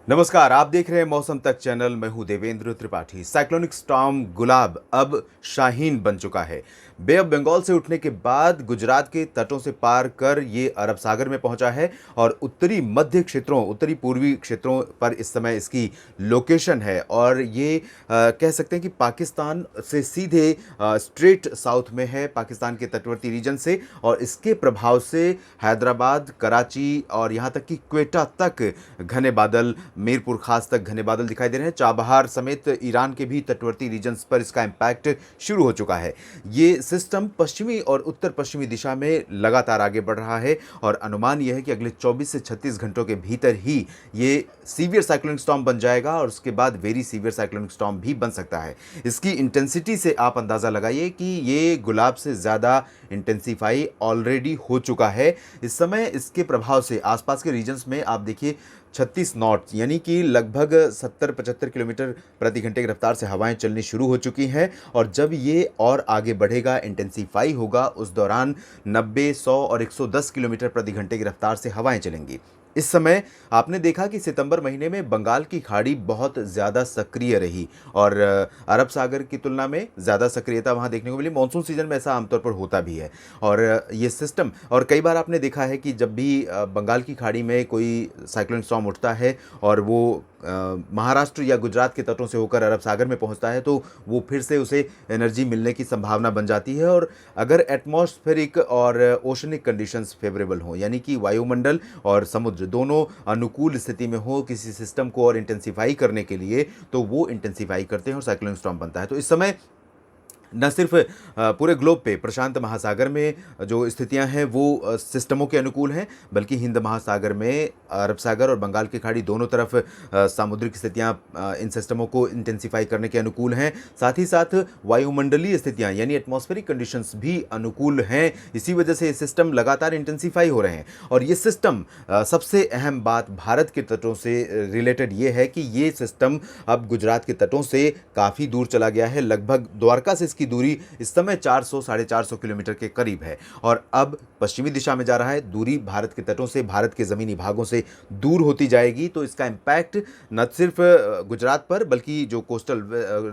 नमस्कार, आप देख रहे हैं मौसम तक चैनल। मैं हूं देवेंद्र त्रिपाठी। साइक्लोनिक स्टॉर्म गुलाब अब शाहीन बन चुका है। बे ऑफ बंगाल से उठने के बाद गुजरात के तटों से पार कर ये अरब सागर में पहुंचा है और उत्तरी मध्य क्षेत्रों, उत्तरी पूर्वी क्षेत्रों पर इस समय इसकी लोकेशन है। और ये कह सकते हैं कि पाकिस्तान से सीधे स्ट्रेट साउथ में है, पाकिस्तान के तटवर्ती रीजन से। और इसके प्रभाव से हैदराबाद, कराची और यहाँ तक कि क्वेटा तक घने बादल, मीरपुर खास तक घने बादल दिखाई दे रहे हैं। चाबहार समेत ईरान के भी तटवर्ती रीजन्स पर इसका इम्पैक्ट शुरू हो चुका है। ये सिस्टम पश्चिमी और उत्तर पश्चिमी दिशा में लगातार आगे बढ़ रहा है और अनुमान यह है कि अगले 24 से 36 घंटों के भीतर ही ये सीवियर साइक्लोनिक स्टॉर्म बन जाएगा और उसके बाद वेरी सीवियर साइक्लोनिक स्टॉर्म भी बन सकता है। इसकी इंटेंसिटी से आप अंदाज़ा लगाइए कि ये गुलाब से ज़्यादा इंटेंसीफाई ऑलरेडी हो चुका है। इस समय इसके प्रभाव से आसपास के रीजन्स में आप देखिए 36 नॉट यानी कि लगभग 70-75 किलोमीटर प्रति घंटे की रफ्तार से हवाएं चलनी शुरू हो चुकी हैं। और जब ये और आगे बढ़ेगा, इंटेंसीफाई होगा, उस दौरान 90, 100 और 110 किलोमीटर प्रति घंटे की रफ्तार से हवाएं चलेंगी। इस समय आपने देखा कि सितंबर महीने में बंगाल की खाड़ी बहुत ज़्यादा सक्रिय रही और अरब सागर की तुलना में ज़्यादा सक्रियता वहाँ देखने को मिली। मानसून सीजन में ऐसा आमतौर पर होता भी है। और ये सिस्टम, और कई बार आपने देखा है कि जब भी बंगाल की खाड़ी में कोई साइक्लोनिक स्टॉर्म उठता है और वो महाराष्ट्र या गुजरात के तटों से होकर अरब सागर में पहुंचता है, तो वो फिर से उसे एनर्जी मिलने की संभावना बन जाती है। और अगर एटमॉस्फेरिक और ओशनिक कंडीशंस फेवरेबल हों, यानी कि वायुमंडल और समुद्र दोनों अनुकूल स्थिति में हो किसी सिस्टम को और इंटेंसीफाई करने के लिए, तो वो इंटेंसीफाई करते हैं और साइक्लोनिक स्टॉर्म बनता है। तो इस समय न सिर्फ पूरे ग्लोब पे प्रशांत महासागर में जो स्थितियां हैं वो सिस्टमों के अनुकूल हैं, बल्कि हिंद महासागर में अरब सागर और बंगाल की खाड़ी दोनों तरफ सामुद्रिक स्थितियां इन सिस्टमों को इंटेंसीफाई करने के अनुकूल हैं। साथ ही साथ वायुमंडलीय स्थितियां यानी एटमॉस्फेरिक कंडीशंस भी अनुकूल हैं। इसी वजह से ये सिस्टम लगातार इंटेंसीफाई हो रहे हैं। और ये सिस्टम, सबसे अहम बात भारत के तटों से रिलेटेड ये है कि ये सिस्टम अब गुजरात के तटों से काफ़ी दूर चला गया है। लगभग द्वारका से इसकी दूरी इस समय 400 साढ़े 400 किलोमीटर के करीब है और अब पश्चिमी दिशा में जा रहा है। दूरी भारत के तटों से, भारत के ज़मीनी भागों से दूर होती जाएगी। तो इसका इम्पैक्ट न सिर्फ गुजरात पर, बल्कि जो कोस्टल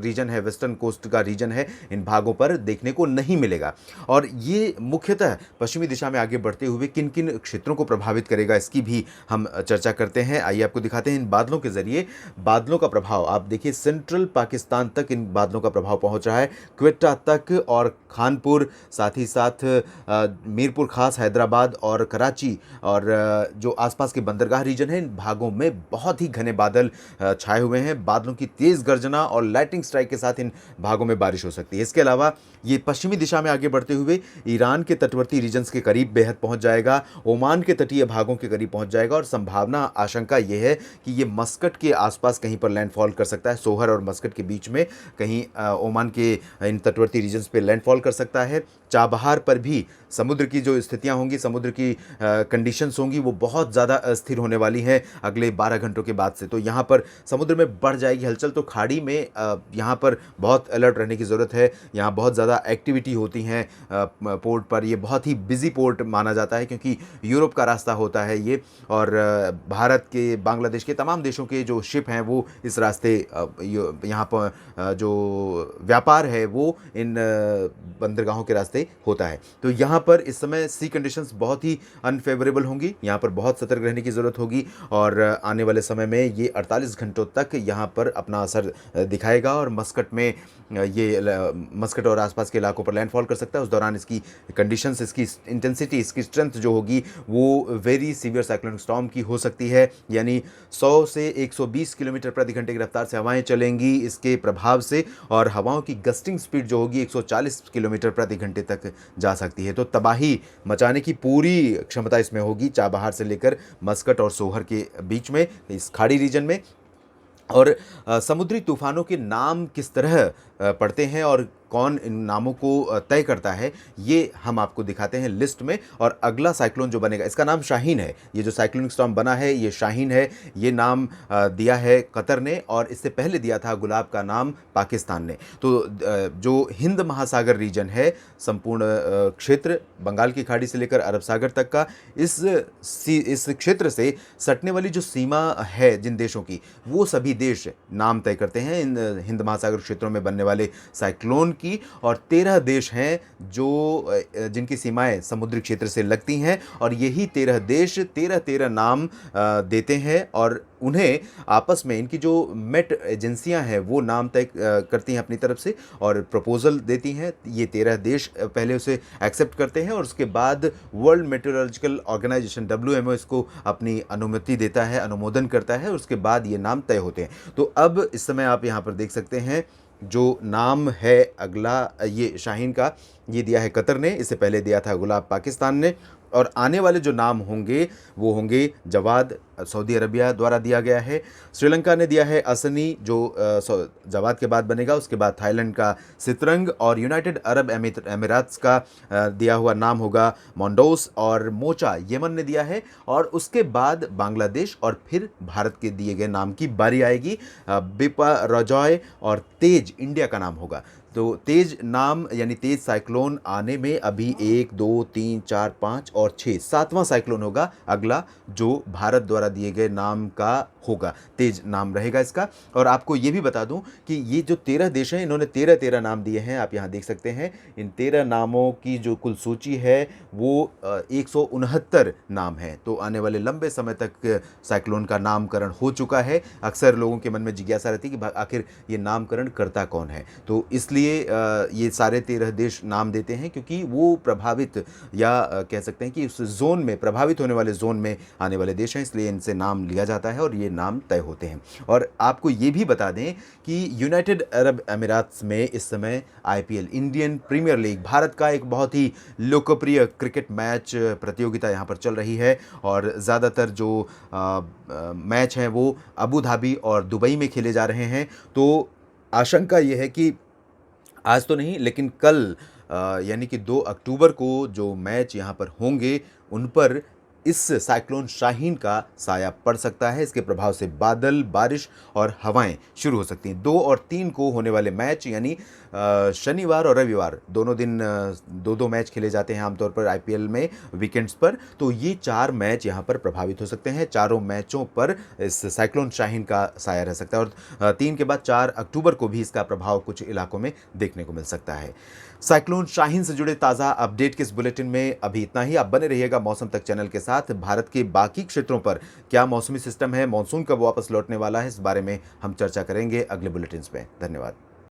रीजन है, वेस्टर्न कोस्ट का रीजन है, इन भागों पर देखने को नहीं मिलेगा। और ये मुख्यतः पश्चिमी दिशा में आगे बढ़ते हुए किन किन क्षेत्रों को प्रभावित करेगा, इसकी भी हम चर्चा करते हैं। आइए आपको दिखाते हैं इन बादलों के जरिए। बादलों का प्रभाव आप देखिए, सेंट्रल पाकिस्तान तक इन बादलों का प्रभाव पहुंच रहा है, क्वेटा तक और खानपुर, साथ ही साथ मीरपुर खास, हैदराबाद और कराची और जो आसपास के बंदरगाह रीजन है, इन भागों में बहुत ही घने बादल छाए हुए हैं। बादलों की तेज़ गर्जना और लाइटनिंग स्ट्राइक के साथ इन भागों में बारिश हो सकती है। इसके अलावा ये पश्चिमी दिशा में आगे बढ़ते हुए ईरान के तटवर्ती रीजन्स के करीब बेहद पहुंच जाएगा, ओमान के तटीय भागों के करीब पहुंच जाएगा और संभावना, आशंका यह है कि ये मस्कट के आसपास कहीं पर लैंडफॉल कर सकता है। सोहर और मस्कट के बीच में कहीं ओमान के इन तटवर्ती रीजन्स पे लैंडफॉल कर सकता है। चाबहार पर भी समुद्र की जो स्थितियां होंगी, समुद्र की कंडीशंस होंगी, वो बहुत ज़्यादा अस्थिर होने वाली हैं अगले 12 घंटों के बाद से। तो यहाँ पर समुद्र में बढ़ जाएगी हलचल। तो खाड़ी में यहाँ पर बहुत अलर्ट रहने की ज़रूरत है। यहाँ बहुत ज़्यादा एक्टिविटी होती हैं पोर्ट पर। ये बहुत ही बिजी पोर्ट माना जाता है क्योंकि यूरोप का रास्ता होता है ये, और भारत के, बांग्लादेश के, तमाम देशों के जो शिप हैं वो इस रास्ते, यहाँ पर जो व्यापार है वो इन बंदरगाहों के रास्ते होता है। तो यहाँ पर इस समय सी कंडीशंस बहुत ही अनफेवरेबल होंगी, यहाँ पर बहुत सतर्क रहने की ज़रूरत होगी। और आने वाले समय में ये 48 घंटों तक यहाँ पर अपना असर दिखाएगा और मस्कट में ये मस्कट और आसपास के इलाकों पर लैंडफॉल कर सकता है। उस दौरान इसकी कंडीशंस, इसकी इंटेंसिटी, इसकी स्ट्रेंथ जो होगी वो वेरी सीवियर साइक्लोनिक स्टॉर्म की हो सकती है। यानी 100 से 120 किलोमीटर प्रति घंटे की रफ्तार से हवाएं चलेंगी इसके प्रभाव से, और हवाओं की गस्टिंग स्पीड जो होगी 140 किलोमीटर प्रति घंटे तक जा सकती है। तो तबाही मचाने की पूरी क्षमता इसमें होगी, चाबहार से लेकर मस्कट और सोहर के बीच में, इस खाड़ी रीजन में। और समुद्री तूफानों के नाम किस तरह पड़ते हैं और कौन इन नामों को तय करता है, ये हम आपको दिखाते हैं लिस्ट में। और अगला साइक्लोन जो बनेगा, इसका नाम शाहीन है। ये जो साइक्लोनिक स्टॉर्म बना है ये शाहीन है। ये नाम दिया है कतर ने, और इससे पहले दिया था गुलाब का नाम पाकिस्तान ने। तो जो हिंद महासागर रीजन है, संपूर्ण क्षेत्र बंगाल की खाड़ी से लेकर अरब सागर तक का, इस क्षेत्र से सटने वाली जो सीमा है जिन देशों की, वो सभी देश नाम तय करते हैं इन हिंद महासागर क्षेत्रों में बनने वाले साइक्लोन की। और 13 देश हैं जो जिनकी सीमाएं समुद्री क्षेत्र से लगती हैं, और यही 13 देश 13 नाम देते हैं, और उन्हें आपस में इनकी जो मेट एजेंसियां हैं वो नाम तय करती हैं अपनी तरफ से और प्रपोजल देती हैं। ये 13 देश पहले उसे एक्सेप्ट करते हैं, और उसके बाद वर्ल्ड मेट्रोलॉजिकल ऑर्गेनाइजेशन WMO इसको अपनी अनुमति देता है, अनुमोदन करता है, और उसके बाद ये नाम तय होते हैं। तो अब इस समय आप यहाँ पर देख सकते हैं जो नाम है अगला ये शाहीन का, ये दिया है कतर ने, इससे पहले दिया था गुलाब पाकिस्तान ने। और आने वाले जो नाम होंगे वो होंगे जवाद, सऊदी अरबिया द्वारा दिया गया है। श्रीलंका ने दिया है असनी, जो जवाद के बाद बनेगा। उसके बाद थाईलैंड का सितरंग, और यूनाइटेड अरब अमीरात्स का दिया हुआ नाम होगा मोंडोस, और मोचा यमन ने दिया है। और उसके बाद बांग्लादेश और फिर भारत के दिए गए नाम की बारी आएगी। बिपा रजॉय और तेज इंडिया का नाम होगा। तो तेज नाम यानी तेज साइक्लोन आने में अभी 1 2 3 4 5 और 6 7वां साइक्लोन होगा अगला, जो भारत द्वारा दिए गए नाम का होगा। तेज नाम रहेगा इसका। और आपको ये भी बता दूं कि ये जो 13 देश हैं, इन्होंने 13 नाम दिए हैं, आप यहाँ देख सकते हैं। इन 13 नामों की जो कुल सूची है वो 169 नाम है। तो आने वाले लंबे समय तक साइक्लोन का नामकरण हो चुका है। अक्सर लोगों के मन में जिज्ञासा रहती है कि आखिर ये नामकरण करता कौन है। तो इसलिए ये सारे 13 देश नाम देते हैं, क्योंकि वो प्रभावित या कह सकते हैं कि उस जोन में, प्रभावित होने वाले जोन में आने वाले देश हैं, इसलिए इनसे नाम लिया जाता है और ये नाम तय होते हैं। और आपको ये भी बता दें कि यूनाइटेड अरब अमीरात्स में इस समय IPL, Indian premier league, Bharat का एक बहुत ही लोकप्रिय क्रिकेट मैच प्रतियोगिता यहाँ पर चल रही है। और ज़्यादातर जो मैच हैं वो अबू धाबी और दुबई में खेले जा रहे हैं। तो आशंका ये है कि आज तो नहीं, लेकिन कल यानी कि 2 अक्टूबर को जो मैच यहाँ पर होंगे उन पर इस साइक्लोन शाहीन का साया पड़ सकता है। इसके प्रभाव से बादल, बारिश और हवाएं शुरू हो सकती हैं। 2 और 3 को होने वाले मैच, यानी शनिवार और रविवार, दोनों दिन 2-2 मैच खेले जाते हैं आमतौर पर IPL में वीकेंड्स पर। तो ये 4 मैच यहाँ पर प्रभावित हो सकते हैं। चारों मैचों पर इस साइक्लोन शाहीन का साया रह सकता है, और 3 के बाद 4 अक्टूबर को भी इसका प्रभाव कुछ इलाकों में देखने को मिल सकता है। साइक्लोन शाहीन से जुड़े ताज़ा अपडेट के इस बुलेटिन में अभी इतना ही। आप बने रहिएगा मौसम तक चैनल के साथ। भारत के बाकी क्षेत्रों पर क्या मौसमी सिस्टम है, मानसून कब वापस लौटने वाला है, इस बारे में हम चर्चा करेंगे अगले बुलेटिन्स में। धन्यवाद।